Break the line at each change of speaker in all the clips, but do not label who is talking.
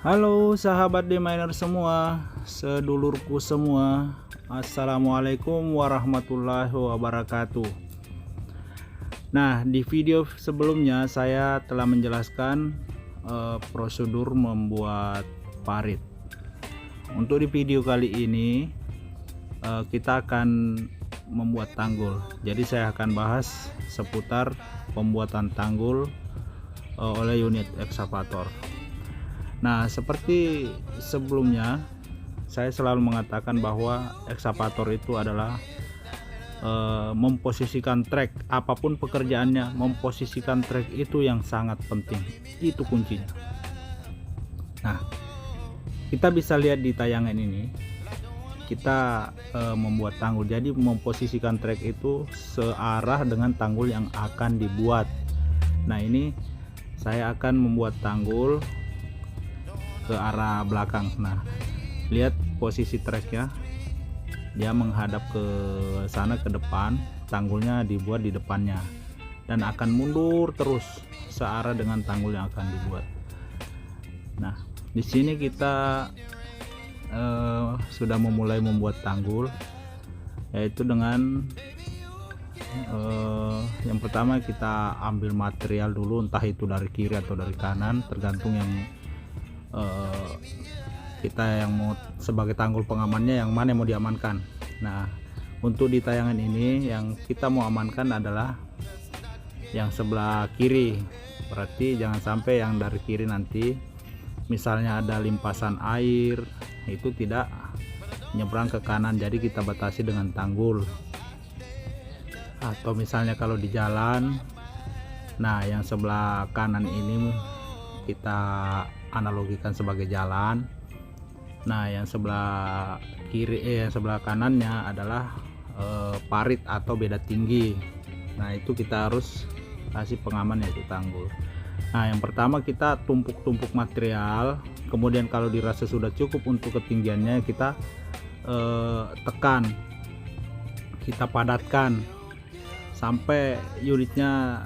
Halo sahabat Deminer semua, sedulurku semua. Assalamualaikum warahmatullahi wabarakatuh. Nah, di video sebelumnya saya telah menjelaskan prosedur membuat parit. Untuk di video kali ini kita akan membuat tanggul. Jadi saya akan bahas seputar pembuatan tanggul oleh unit ekskavator. Nah, seperti sebelumnya saya selalu mengatakan bahwa ekskavator itu adalah memposisikan trek, apapun pekerjaannya, memposisikan trek itu yang sangat penting, itu kuncinya. Nah, kita bisa lihat di tayangan ini, kita membuat tanggul. Jadi memposisikan trek itu searah dengan tanggul yang akan dibuat. Nah, ini saya akan membuat tanggul ke arah belakang. Nah, lihat posisi treknya, dia menghadap ke sana, ke depan. Tanggulnya dibuat di depannya dan akan mundur terus searah dengan tanggul yang akan dibuat. Nah, di sini kita sudah memulai membuat tanggul, yaitu dengan yang pertama kita ambil material dulu, entah itu dari kiri atau dari kanan, tergantung yang kita yang mau sebagai tanggul pengamannya, yang mana yang mau diamankan. Nah, untuk di tayangan ini yang kita mau amankan adalah yang sebelah kiri. Berarti jangan sampai yang dari kiri nanti misalnya ada limpasan air itu tidak nyebrang ke kanan, jadi kita batasi dengan tanggul. Atau misalnya kalau di jalan, nah yang sebelah kanan ini kita analogikan sebagai jalan. Nah, yang sebelah kiri yang sebelah kanannya adalah parit atau beda tinggi. Nah, itu kita harus kasih pengaman, yaitu tanggul. Nah, yang pertama kita tumpuk-tumpuk material, kemudian kalau dirasa sudah cukup untuk ketinggiannya kita tekan, kita padatkan sampai unitnya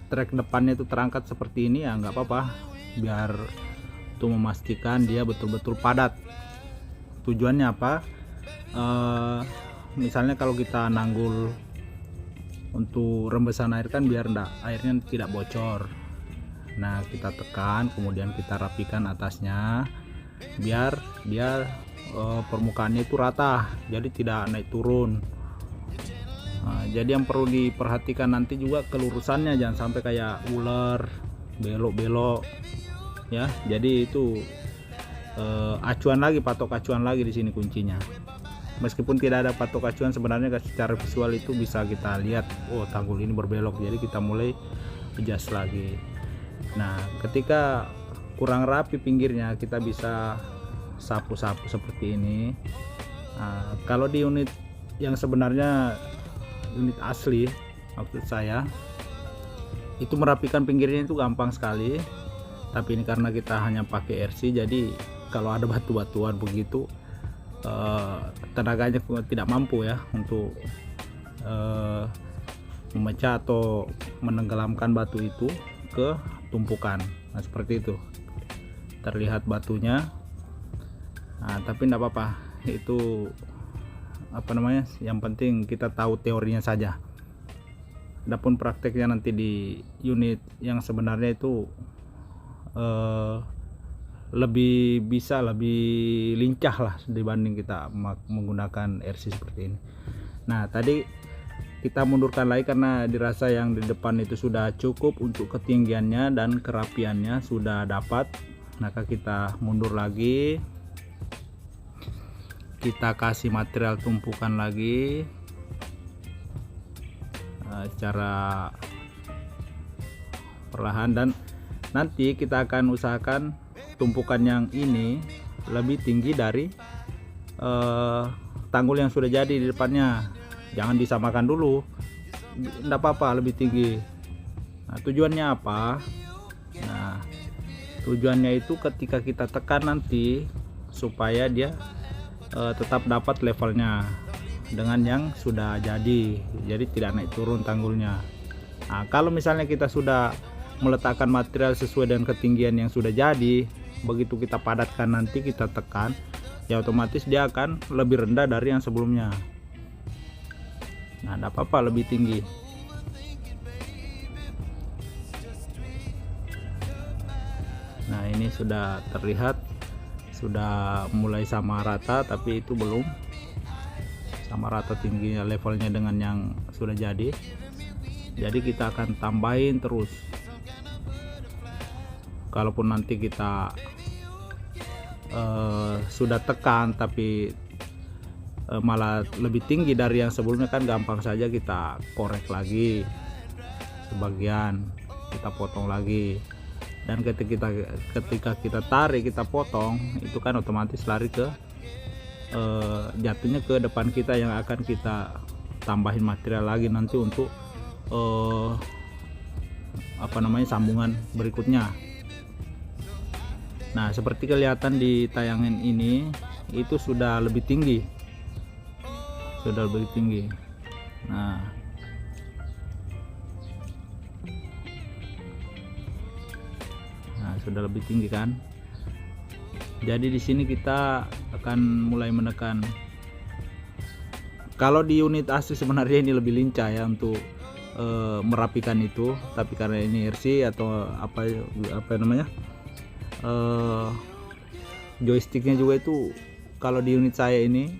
trek depannya itu terangkat seperti ini. Ya nggak apa-apa, biar untuk memastikan dia betul-betul padat. Tujuannya apa? Misalnya kalau kita nanggul untuk rembesan air kan, biar airnya tidak bocor. Nah, kita tekan, kemudian kita rapikan atasnya biar dia permukaannya itu rata, jadi tidak naik turun. Nah, jadi yang perlu diperhatikan nanti juga kelurusannya, jangan sampai kayak ular belok-belok ya. Jadi itu acuan lagi, patok acuan lagi di sini kuncinya. Meskipun tidak ada patok acuan, sebenarnya secara visual itu bisa kita lihat, oh tanggul ini berbelok, jadi kita mulai adjust lagi. Nah, ketika kurang rapi pinggirnya, kita bisa sapu-sapu seperti ini. Nah, kalau di unit yang sebenarnya, unit asli maksud saya, itu merapikan pinggirnya itu gampang sekali. Tapi ini karena kita hanya pakai RC, jadi kalau ada batu-batuan begitu tenaganya tidak mampu ya untuk memecah atau menenggelamkan batu itu ke tumpukan. Nah, seperti itu terlihat batunya. Nah, tapi tidak apa-apa, itu apa namanya, yang penting kita tahu teorinya saja. Adapun prakteknya nanti di unit yang sebenarnya itu lebih lincah lah dibanding kita menggunakan RC seperti ini. Nah, tadi kita mundurkan lagi karena dirasa yang di depan itu sudah cukup untuk ketinggiannya dan kerapiannya sudah dapat. Maka kita mundur lagi, kita kasih material tumpukan lagi secara perlahan, dan nanti kita akan usahakan tumpukan yang ini lebih tinggi dari tanggul yang sudah jadi di depannya. Jangan disamakan dulu, tidak apa-apa, lebih tinggi. Nah, tujuannya apa? Nah, tujuannya itu ketika kita tekan nanti supaya dia tetap dapat levelnya dengan yang sudah jadi tidak naik turun tanggulnya. Nah, kalau misalnya kita sudah meletakkan material sesuai dengan ketinggian yang sudah jadi, begitu kita padatkan nanti kita tekan, ya otomatis dia akan lebih rendah dari yang sebelumnya. Nah, enggak apa-apa lebih tinggi. Nah, ini sudah terlihat sudah mulai sama rata, tapi itu belum sama rata tingginya levelnya dengan yang sudah jadi. Jadi kita akan tambahin terus. Kalaupun nanti kita sudah tekan tapi malah lebih tinggi dari yang sebelumnya, kan gampang saja kita korek lagi sebagian, kita potong lagi. Dan ketika kita tarik, kita potong, itu kan otomatis lari ke jatuhnya ke depan kita, yang akan kita tambahin material lagi nanti untuk sambungan berikutnya. Nah, seperti kelihatan di tayangan ini, itu sudah lebih tinggi, Nah, sudah lebih tinggi kan. Jadi di sini kita akan mulai menekan. Kalau di unit asli sebenarnya ini lebih lincah ya untuk merapikan itu, tapi karena ini RC atau apa namanya, joysticknya juga itu, kalau di unit saya ini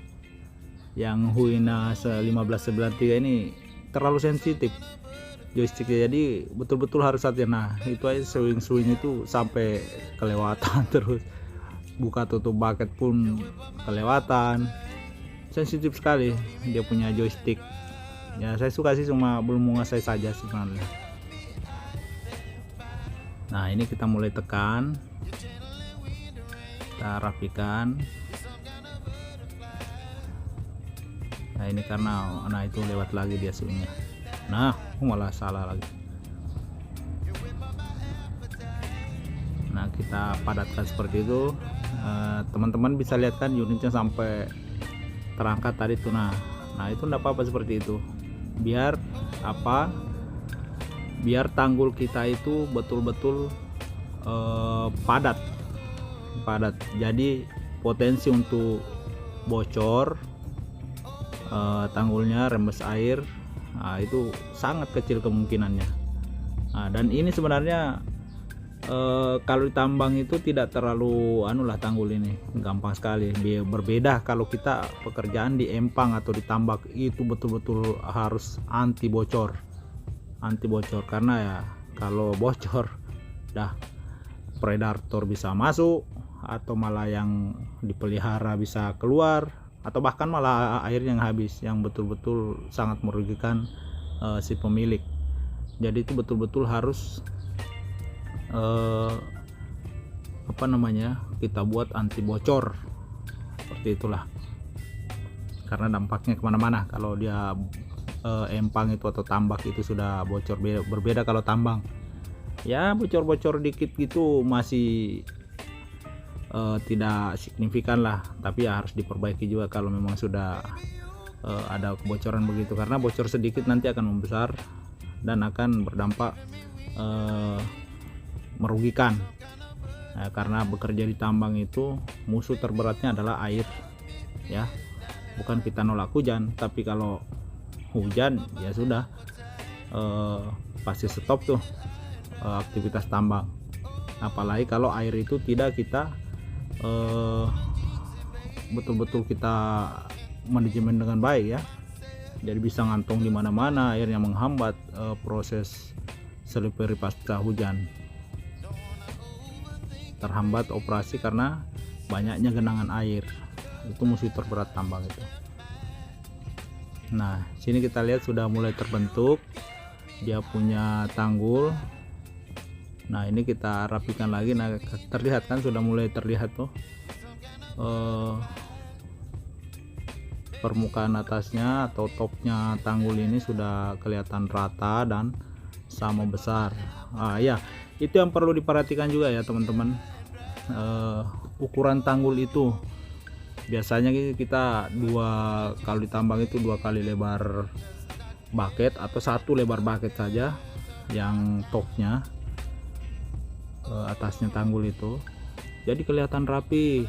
yang Huina 1593 ini terlalu sensitif joysticknya, jadi betul-betul harus hati. Nah, itu aja swing itu sampai kelewatan terus, buka tutup bucket pun kelewatan, sensitif sekali dia punya joystick. Ya saya suka sih, cuma belum menguasai saja sebenarnya. Nah, ini kita mulai tekan, kita rapikan. Nah, ini karena itu lewat lagi dia swingnya. Nah, malah salah lagi. Nah, kita padatkan seperti itu. Teman-teman bisa lihat kan unitnya sampai terangkat tadi tuh. Nah itu enggak apa-apa seperti itu. Biar tanggul kita itu betul-betul padat. Jadi potensi untuk bocor tanggulnya, rembes air, itu sangat kecil kemungkinannya. Dan ini sebenarnya kalau ditambang itu tidak terlalu tanggul ini gampang sekali. Berbeda kalau kita pekerjaan di empang atau ditambak, itu betul-betul harus anti bocor, karena ya kalau bocor dah predator bisa masuk, atau malah yang dipelihara bisa keluar, atau bahkan malah air yang habis, yang betul-betul sangat merugikan si pemilik. Jadi itu betul-betul harus kita buat anti bocor seperti itulah, karena dampaknya kemana-mana kalau dia empang itu atau tambak itu sudah bocor. Berbeda kalau tambang, ya bocor-bocor dikit gitu masih tidak signifikan lah, tapi ya harus diperbaiki juga kalau memang sudah ada kebocoran begitu, karena bocor sedikit nanti akan membesar dan akan berdampak merugikan. Nah, karena bekerja di tambang itu musuh terberatnya adalah air ya. Bukan kita nolak hujan, tapi kalau hujan ya sudah pasti stop tuh aktivitas tambang. Apalagi kalau air itu tidak kita betul-betul kita manajemen dengan baik ya. Jadi bisa ngantong di mana-mana, airnya menghambat proses slippery pasca hujan. Terhambat operasi karena banyaknya genangan air. Itu musuh terberat tambang itu. Nah, sini kita lihat sudah mulai terbentuk dia punya tanggul. Nah, ini kita rapikan lagi. Nah, terlihat kan, sudah mulai terlihat tuh permukaan atasnya atau topnya tanggul ini sudah kelihatan rata dan sama besar. Ya, itu yang perlu diperhatikan juga ya teman-teman. Ukuran tanggul itu biasanya kita kalau ditambang itu 2 kali lebar bucket atau 1 lebar bucket saja yang topnya atasnya tanggul itu. jadi kelihatan rapi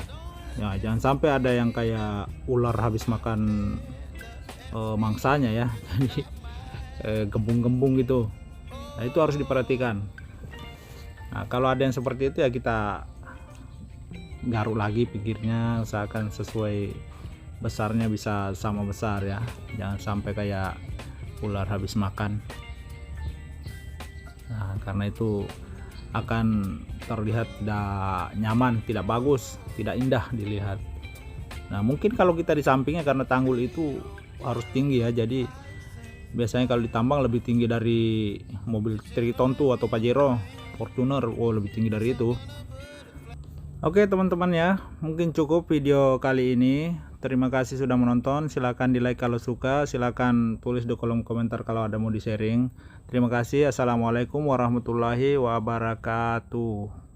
ya. Jangan sampai ada yang kayak ular habis makan mangsanya ya, jadi gembung-gembung gitu. Nah itu harus diperhatikan. Nah kalau ada yang seperti itu ya kita garuk lagi pikirnya, usahakan sesuai besarnya, bisa sama besar ya, jangan sampai kayak ular habis makan. Nah karena itu akan terlihat tidak nyaman, tidak bagus, tidak indah dilihat. Nah mungkin kalau kita di sampingnya, karena tanggul itu harus tinggi ya, jadi biasanya kalau ditambang lebih tinggi dari mobil Tritontu atau Pajero, Fortuner, lebih tinggi dari itu. Oke teman-teman ya, mungkin cukup video kali ini. Terima kasih sudah menonton. Silahkan di like kalau suka, silahkan tulis di kolom komentar kalau ada mau di sharing. Terima kasih. Assalamualaikum warahmatullahi wabarakatuh.